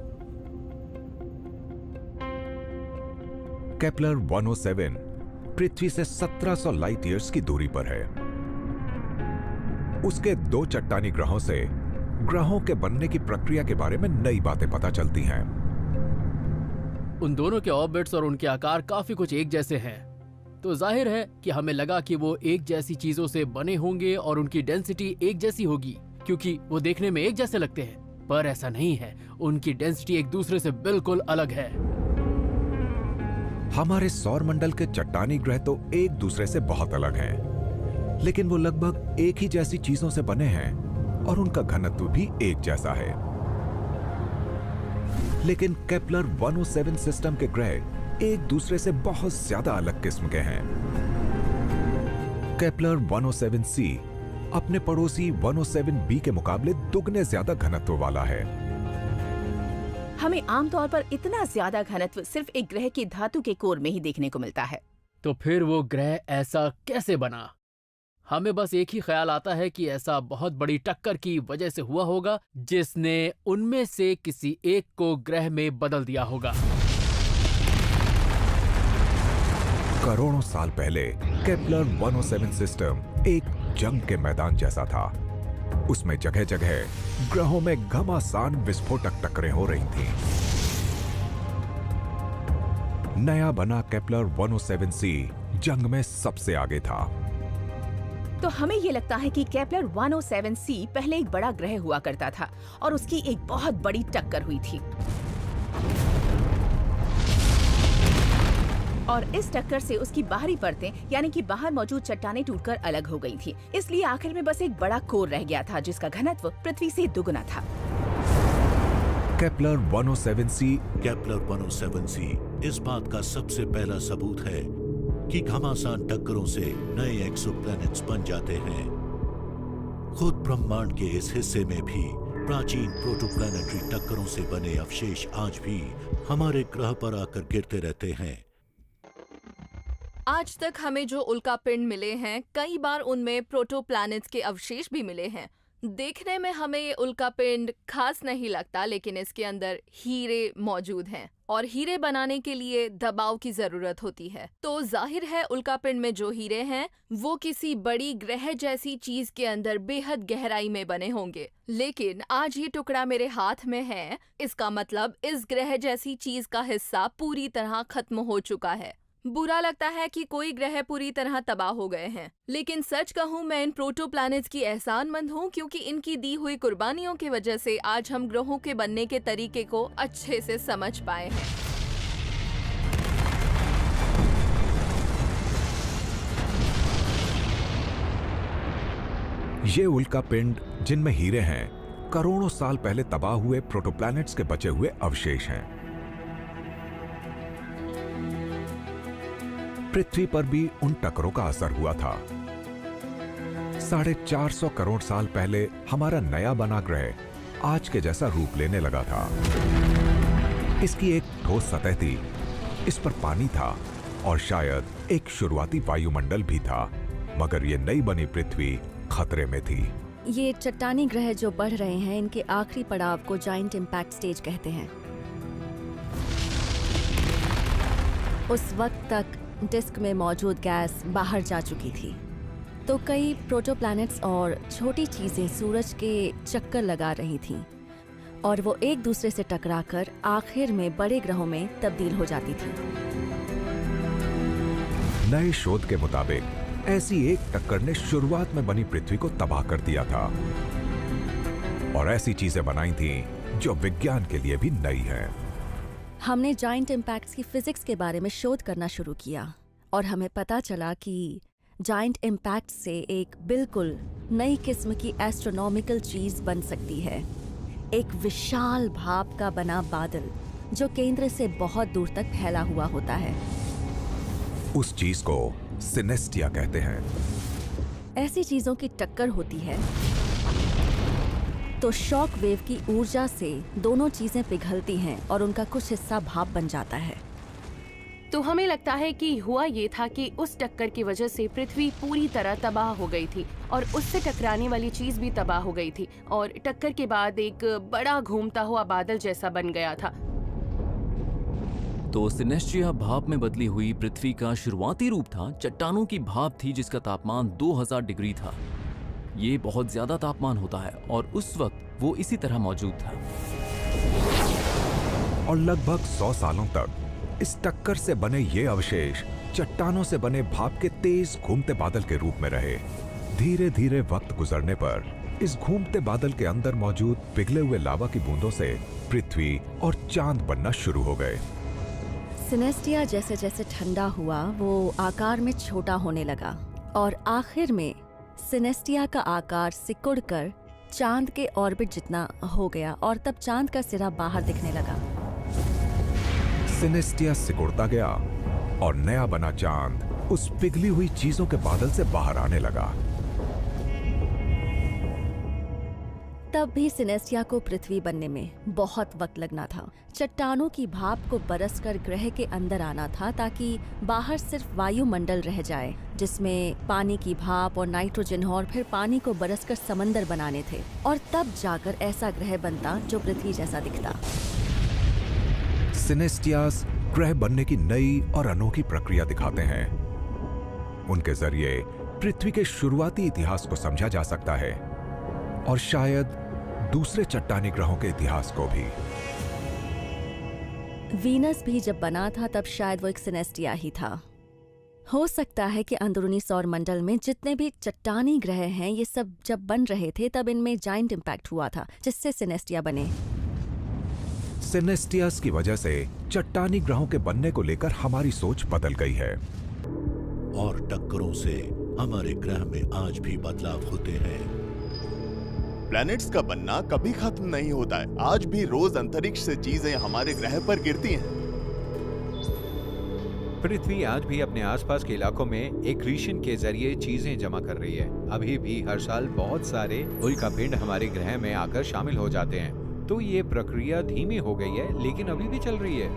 केपलर 107 पृथ्वी से 1700 लाइट ईयर्स की दूरी पर है। उसके 2 चट्टानी ग्रहों से ग्रहों के बनने की प्रक्रिया के बारे में नई बातें पता चलती हैं। उन दोनों के ऑर्बिट्स और उनके आकार काफी कुछ एक जैसे हैं, तो जाहिर है कि हमें लगा कि वो एक जैसी चीजों से बने होंगे और उनकी डेंसिटी एक जैसी होगी, क्योंकि वो देखने में एक जैसे लगते हैं, पर ऐसा नहीं है। उनकी डेंसिटी एक दूसरे से बिल्कुल अलग है। हमारे सौरमंडल के चट्टानी ग्रह तो एक दूसरे से बहुत अलग हैं, लेकिन वो लगभग एक ही जैसी चीजों से बने हैं और उनका घनत्व भी एक जैसा है। लेकिन केपलर 107 सिस्टम के ग्रह एक दूसरे से बहुत ज्यादा अलग किस्म के हैं। केपलर 107c अपने पड़ोसी 107b के मुकाबले दुगने ज्यादा घनत्व वाला है। हमें आमतौर पर इतना ज्यादा घनत्व सिर्फ एक ग्रह की धातु के कोर में ही देखने को मिलता है। तो फिर वो ग्रह ऐसा कैसे बना? हमें बस एक ही ख्याल आता है कि ऐसा बहुत बड़ी टक्कर की वजह से हुआ होगा जिसने उनमें से किसी एक को ग्रह में बदल दिया होगा। करोड़ों साल पहले केपलर 107 सिस्टम एक जंग के मैदान जैसा था। उसमें जगह जगह ग्रहों में घमासान विस्फोटक टक्करें हो रही थीं। नया बना केपलर 107c जंग में सबसे आगे था। तो हमें ये लगता है कि केपलर 107c पहले एक बड़ा ग्रह हुआ करता था और उसकी एक बहुत बड़ी टक्कर हुई थी, और इस टक्कर से उसकी बाहरी परतें यानी कि बाहर मौजूद चट्टानें टूटकर अलग हो गई थी। इसलिए आखिर में बस एक बड़ा कोर रह गया था जिसका घनत्व पृथ्वी से दुगना था। केपलर 107c केपलर 107c इस बात का सबसे पहला सबूत है कि घमासान टक्करों से नए एक्सोप्लैनेट्स बन जाते हैं। खुद ब्रह्मांड के इस हिस्से में भी प्राचीन प्रोटोप्लैनेटरी टक्करों से बने अवशेष आज भी हमारे ग्रह पर आकर गिरते रहते हैं। आज तक हमें जो उल्कापिंड मिले हैं, कई बार उनमें प्रोटोप्लैनेट्स के अवशेष भी मिले हैं। देखने में हमें ये उल्कापिंड खास नहीं लगता, लेकिन इसके अंदर हीरे मौजूद हैं और हीरे बनाने के लिए दबाव की जरूरत होती है। तो जाहिर है उल्कापिंड में जो हीरे हैं वो किसी बड़ी ग्रह जैसी चीज के अंदर बेहद गहराई में बने होंगे। लेकिन आज ये टुकड़ा मेरे हाथ में है, इसका मतलब इस ग्रह जैसी चीज का हिस्सा पूरी तरह खत्म हो चुका है। बुरा लगता है कि कोई ग्रह पूरी तरह तबाह हो गए हैं, लेकिन सच कहूँ मैं इन प्रोटोप्लैनेट्स की एहसानमंद हूँ, क्योंकि इनकी दी हुई कुर्बानियों की वजह से आज हम ग्रहों के बनने के तरीके को अच्छे से समझ पाए हैं। ये उल्कापिंड जिनमें हीरे हैं, करोड़ों साल पहले तबाह हुए प्रोटोप्लैनेट्स के बचे हुए अवशेष हैं। पृथ्वी पर भी उन टक्करों का असर हुआ था। 450 करोड़ साल पहले हमारा नया बना ग्रह आज के जैसा रूप लेने लगा था। इसकी एक ठोस सतह थी, इस पर पानी था और शायद एक शुरुआती वायुमंडल भी था, मगर ये नई बनी पृथ्वी खतरे में थी। ये चट्टानी ग्रह जो बढ़ रहे हैं, इनके आखिरी पड़ाव को जाइंट इम्पैक्ट स्टेज कहते हैं। उस वक्त तक डिस्क में मौजूद गैस बाहर जा चुकी थी, तो कई प्रोटोप्लैनेट्स और छोटी चीजें सूरज के चक्कर लगा रही थीं और वो एक दूसरे से टकराकर आखिर में बड़े ग्रहों में तब्दील हो जाती थी। नए शोध के मुताबिक ऐसी एक टक्कर ने शुरुआत में बनी पृथ्वी को तबाह कर दिया था और ऐसी चीजें बनाई थीं जो विज्ञान के लिए भी नई हैं। हमने जाइंट इम्पैक्ट्स की फिजिक्स के बारे में शोध करना शुरू किया और हमें पता चला कि जाइंट इम्पैक्ट से एक बिल्कुल नई किस्म की एस्ट्रोनॉमिकल चीज बन सकती है। एक विशाल भाप का बना बादल जो केंद्र से बहुत दूर तक फैला हुआ होता है। उस चीज को सिनेस्टिया कहते हैं। ऐसी चीजों की टक्कर होती है तो शॉक वेव की ऊर्जा से दोनों चीजें पिघलती हैं और उनका कुछ हिस्सा भाप बन जाता है। तो हमें लगता है कि हुआ ये था कि उस टक्कर की वजह से पृथ्वी पूरी तरह तबाह हो गई थी और उससे टकराने वाली चीज भी तबाह हो गई थी और टक्कर के बाद एक बड़ा घूमता हुआ बादल जैसा बन गया था। तो सिनेस्टिया भाप में बदली हुई पृथ्वी का शुरुआती रूप था, चट्टानों की भाप थी जिसका तापमान 2000 डिग्री था। ये बहुत ज्यादा तापमान होता है और उस वक्त वो इसी तरह मौजूद था। और लगभग 100 सालों तक इस टक्कर से बने ये अवशेष चट्टानों से बने भाप के तेज घूमते बादल के रूप में रहे। धीरे धीरे वक्त गुजरने पर इस घूमते बादल के अंदर मौजूद पिघले हुए लावा की बूंदों से पृथ्वी और चांद बनना शुरू हो गए। सिनेस्टिया जैसे जैसे ठंडा हुआ वो आकार में छोटा होने लगा और आखिर में सिनेस्टिया का आकार सिकुड़कर चांद के ऑर्बिट जितना हो गया और तब चांद का सिरा बाहर दिखने लगा। सिनेस्टिया सिकुड़ता गया और नया बना चांद उस पिघली हुई चीजों के बादल से बाहर आने लगा। तब भी सिनेस्टिया को पृथ्वी बनने में बहुत वक्त लगना था। चट्टानों की भाप को बरसकर ग्रह के अंदर आना था ताकि बाहर सिर्फ वायुमंडल रह जाए जिसमें पानी की भाप और नाइट्रोजन हो और फिर पानी को बरसकर समंदर बनाने थे और तब जाकर ऐसा ग्रह बनता जो पृथ्वी जैसा दिखता। सिनेस्टियास ग्रह बनने की नई और अनोखी प्रक्रिया दिखाते हैं। उनके जरिए पृथ्वी के शुरुआती इतिहास को समझा जा सकता है और शायद दूसरे चट्टानी ग्रहों के इतिहास को भी। वीनस भी जब बना था तब शायद वो एक सिनेस्टिया ही था। हो सकता है कि अंदरूनी सौर मंडल में जितने भी चट्टानी ग्रह हैं ये सब जब बन रहे थे तब इनमें जाइंट इम्पैक्ट हुआ था जिससे सिनेस्टिया बने। सिनेस्टियास की वजह से चट्टानी ग्रहों के बनने को लेकर हमारी सोच बदल गई है और टक्करों से हमारे ग्रह में आज भी बदलाव होते हैं। प्लैनेट्स का बनना कभी खत्म नहीं होता है। आज भी रोज अंतरिक्ष से चीजें हमारे ग्रह पर गिरती हैं। पृथ्वी आज भी अपने आसपास के इलाकों में एक्रीशन के जरिए चीजें जमा कर रही है। अभी भी हर साल बहुत सारे उल्कापिंड हमारे ग्रह में आकर शामिल हो जाते हैं। तो ये प्रक्रिया धीमी हो गई है, लेकिन अभी भी चल रही है।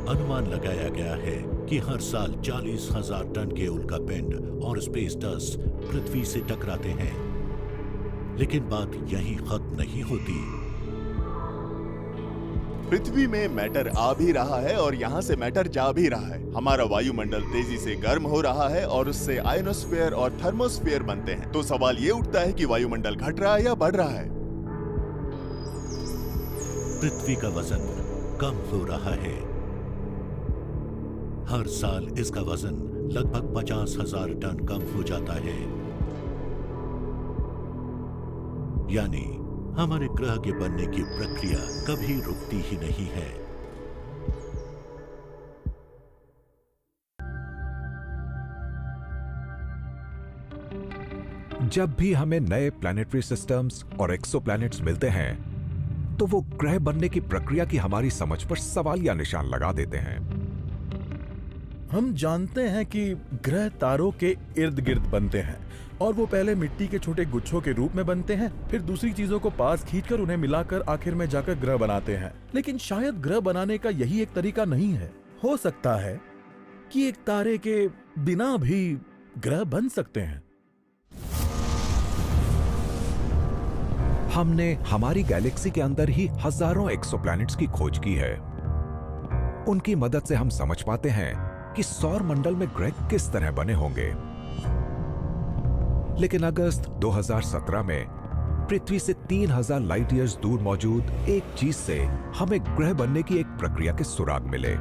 अनुमान लगाया गया है कि हर साल 40,000 टन के उल्कापिंड और स्पेस डस्ट पृथ्वी से टकराते हैं। लेकिन बात यहीं खत्म नहीं होती। पृथ्वी में मैटर आ भी रहा है और यहाँ से मैटर जा भी रहा है। हमारा वायुमंडल तेजी से गर्म हो रहा है और उससे आयोनोस्फीयर और थर्मोस्फीयर बनते हैं। तो सवाल ये उठता है कि वायुमंडल घट रहा है या बढ़ रहा है। पृथ्वी का वजन कम हो रहा है। हर साल इसका वजन लगभग 50,000 टन कम हो जाता है। यानी हमारे ग्रह के बनने की प्रक्रिया कभी रुकती ही नहीं है। जब भी हमें नए प्लैनेटरी सिस्टम्स और एक्सोप्लैनेट्स मिलते हैं, तो वो ग्रह बनने की प्रक्रिया की हमारी समझ पर सवालिया निशान लगा देते हैं। हम जानते हैं कि ग्रह तारों के इर्द गिर्द बनते हैं और वो पहले मिट्टी के छोटे गुच्छों के रूप में बनते हैं, फिर दूसरी चीजों को पास खींचकर उन्हें मिलाकर आखिर में जाकर ग्रह बनाते हैं। लेकिन शायद ग्रह बनाने का यही एक तरीका नहीं है। हो सकता है कि एक तारे के बिना भी ग्रह बन सकते हैं। हमने हमारी गैलेक्सी के अंदर ही हजारों एक्सोप्लैनेट्स की खोज की है। उनकी मदद से हम समझ पाते हैं कि सौर मंडल में ग्रह किस तरह बने होंगे। लेकिन अगस्त 2017 में पृथ्वी से 3000 लाइट ईयर्स दूर मौजूद एक चीज से हमें ग्रह बनने की एक प्रक्रिया के सुराग मिले।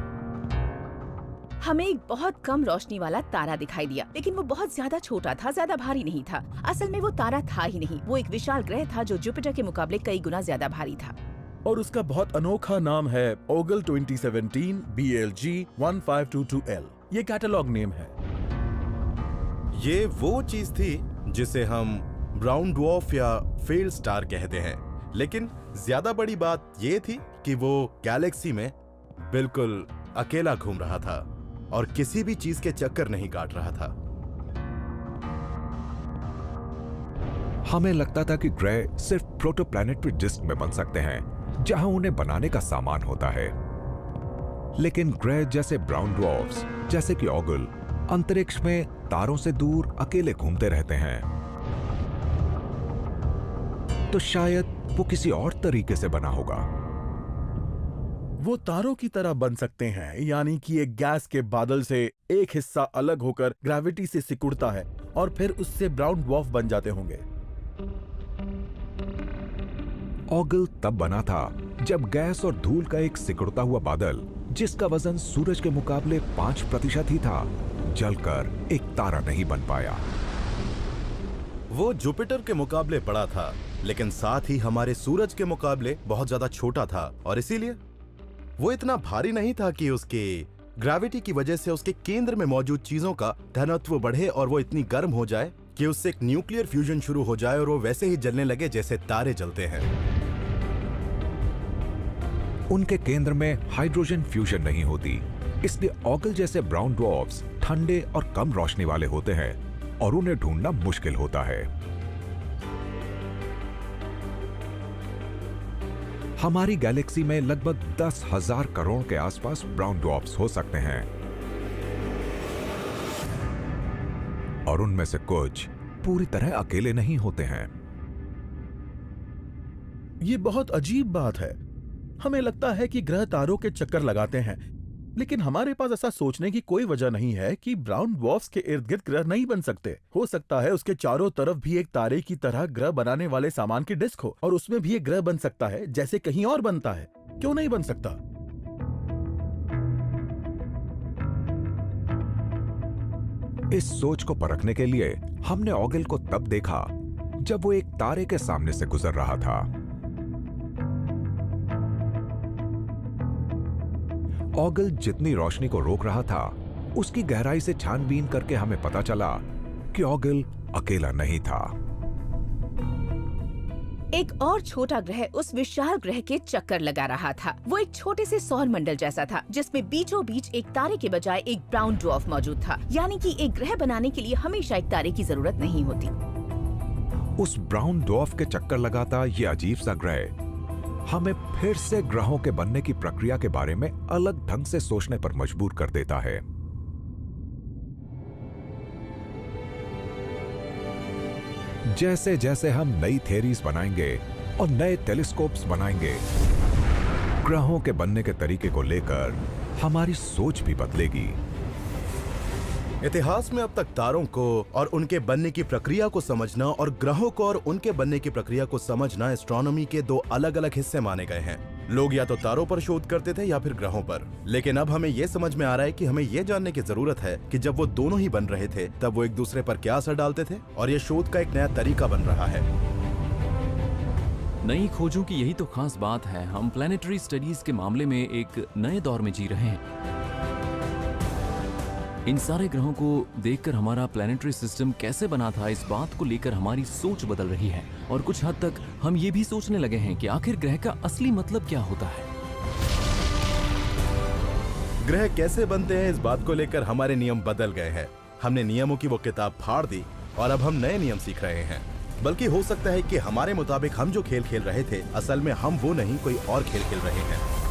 हमें एक बहुत कम रोशनी वाला तारा दिखाई दिया, लेकिन वो बहुत ज्यादा छोटा था, ज्यादा भारी नहीं था। असल में वो तारा था ही नहीं, वो एक विशाल ग्रह था जो जुपिटर के मुकाबले कई गुना ज्यादा भारी था। और उसका बहुत अनोखा नाम है ओगल 2017 BLG 1522L। ये कैटलॉग नेम है। ये वो चीज थी जिसे हम ब्राउन ड्वार्फ या फेल स्टार कहते हैं। लेकिन ज्यादा बड़ी बात ये थी कि वो गैलेक्सी में बिल्कुल अकेला घूम रहा था और किसी भी चीज के चक्कर नहीं काट रहा था। हमें लगता था कि ग्रह सिर्फ प्रोटोप्लैनेटरी डिस्क में बन सकते हैं जहां उन्हें बनाने का सामान होता है। लेकिन ग्रह जैसे ब्राउन ड्वार्फ्स, जैसे कि ओगल, अंतरिक्ष में तारों से दूर अकेले घूमते रहते हैं। तो शायद वो किसी और तरीके से बना होगा। वो तारों की तरह बन सकते हैं, यानी कि एक गैस के बादल से एक हिस्सा अलग होकर ग्रेविटी से सिकुड़ता है और फिर उससे ब्राउन ड्वार्फ बन जाते होंगे। ओगल तब बना था जब गैस और धूल का एक सिकुड़ता हुआ बादल, जिसका वजन सूरज के मुकाबले 5% ही था, जलकर एक तारा नहीं बन पाया। वो जुपिटर के मुकाबले बड़ा था, लेकिन साथ ही हमारे सूरज के मुकाबले बहुत ज्यादा छोटा था और इसीलिए वो इतना भारी नहीं था कि उसके ग्रेविटी की वजह से उसके केंद्र में मौजूद चीजों का घनत्व बढ़े और वो इतनी गर्म हो जाए कि उससे एक न्यूक्लियर फ्यूजन शुरू हो जाए और वो वैसे ही जलने लगे जैसे तारे जलते हैं। उनके केंद्र में हाइड्रोजन फ्यूजन नहीं होती, इसलिए ओगल जैसे ब्राउन ड्वार्फ्स ठंडे और कम रोशनी वाले होते हैं और उन्हें ढूंढना मुश्किल होता है। हमारी गैलेक्सी में लगभग 10,000 करोड़ के आसपास ब्राउन ड्वार्फ्स हो सकते हैं और उनमें से कुछ पूरी तरह अकेले नहीं होते हैं। ये बहुत अजीब बात है। हमें लगता है कि ग्रह तारों के चक्कर लगाते हैं, लेकिन हमारे पास ऐसा सोचने की कोई वजह नहीं है कि ब्राउन ड्वार्फ्स के इर्द गिर्द ग्रह नहीं बन सकते। हो सकता है उसके चारों तरफ भी एक तारे की तरह ग्रह बनाने वाले सामान की डिस्क हो और उसमें भी एक ग्रह बन सकता है जैसे कहीं और बनता है। क्यों नहीं बन सकता? इस सोच को परखने के लिए हमने ओगल को तब देखा जब वो एक तारे के सामने से गुजर रहा था। ओगल जितनी रोशनी को रोक रहा था, उसकी गहराई से छानबीन करके हमें पता चला कि ओगल अकेला नहीं था। एक और छोटा ग्रह उस विशाल ग्रह के चक्कर लगा रहा था। वो एक छोटे से सौर मंडल जैसा था, जिसमें बीचों बीच एक तारे के बजाय एक ब्राउन ड्वार्फ मौजूद था। यानी कि एक ग्रह बनाने के लिए हमेशा एक तारे की जरूरत नहीं होती। उस ब्राउन ड्वार्फ के चक्कर लगाता ये अजीब सा ग्रह हमें फिर से ग्रहों के बनने की प्रक्रिया के बारे में अलग ढंग से सोचने पर मजबूर कर देता है। जैसे जैसे हम नई थ्योरीज बनाएंगे और नए टेलीस्कोप्स बनाएंगे, ग्रहों के बनने के तरीके को लेकर हमारी सोच भी बदलेगी। इतिहास में अब तक तारों को और उनके बनने की प्रक्रिया को समझना और ग्रहों को और उनके बनने की प्रक्रिया को समझना एस्ट्रोनॉमी के दो अलग अलग हिस्से माने गए हैं। लोग या तो तारों पर शोध करते थे या फिर ग्रहों पर, लेकिन अब हमें यह समझ में आ रहा है कि हमें यह जानने की जरूरत है कि जब वो दोनों ही बन रहे थे तब वो एक दूसरे पर क्या असर डालते थे, और ये शोध का एक नया तरीका बन रहा है। नई खोजों की यही तो खास बात है। हम प्लैनेटरी स्टडीज के मामले में एक नए दौर में जी रहे हैं। इन सारे ग्रहों को देखकर हमारा प्लैनेटरी सिस्टम कैसे बना था, इस बात को लेकर हमारी सोच बदल रही है। और कुछ हद तक हम ये भी सोचने लगे हैं कि आखिर ग्रह का असली मतलब क्या होता है। ग्रह कैसे बनते हैं, इस बात को लेकर हमारे नियम बदल गए हैं। हमने नियमों की वो किताब फाड़ दी और अब हम नए नियम सीख रहे हैं। बल्कि हो सकता है कि हमारे मुताबिक हम जो खेल खेल रहे थे, असल में हम वो नहीं कोई और खेल खेल रहे हैं।